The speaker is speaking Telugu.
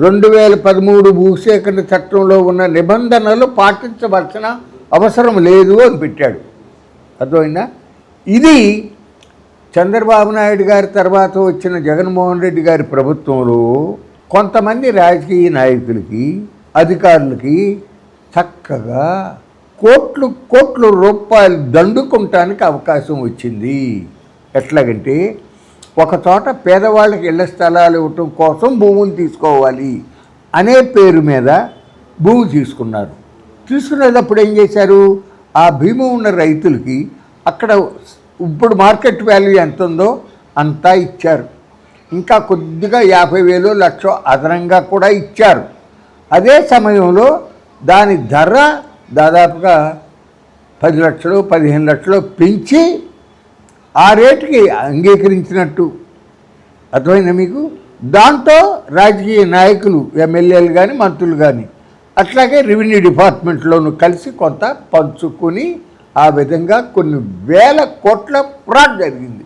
2013 భూసేకరణ చట్టంలో ఉన్న నిబంధనలు పాటించవలసిన అవసరం లేదు అని పెట్టాడు. అర్థమైందా? ఇది చంద్రబాబు నాయుడు గారి తర్వాత వచ్చిన జగన్మోహన్ రెడ్డి గారి ప్రభుత్వంలో కొంతమంది రాజకీయ నాయకులకి, అధికారులకి చక్కగా కోట్ల రూపాయలు దండుకుంటానికి అవకాశం వచ్చింది. ఎట్లాగంటే ఒక చోట పేదవాళ్ళకి ఇళ్ల స్థలాలు ఇవ్వటం కోసం భూములు తీసుకోవాలి అనే పేరు మీద భూమి తీసుకున్నారు. తీసుకునేటప్పుడు ఏం చేశారు? ఆ భూమి ఉన్న రైతులకి అక్కడ ఇప్పుడు మార్కెట్ వాల్యూ ఎంత ఉందో అంతా ఇచ్చారు. ఇంకా కొద్దిగా 50,000 లక్ష అదనంగా కూడా ఇచ్చారు. అదే సమయంలో దాని ధర దాదాపుగా 10 లక్షలు 15 లక్షలు పెంచి ఆ రేటుకి అంగీకరించినట్టు. అర్థమైందా మీకు? దాంతో రాజకీయ నాయకులు, ఎమ్మెల్యేలు కానీ మంత్రులు కానీ అట్లాగే రెవెన్యూ డిపార్ట్మెంట్లోనూ కలిసి కొంత పంచుకొని ఆ విధంగా కొన్ని వేల కోట్ల ఫ్రాడ్ జరిగింది.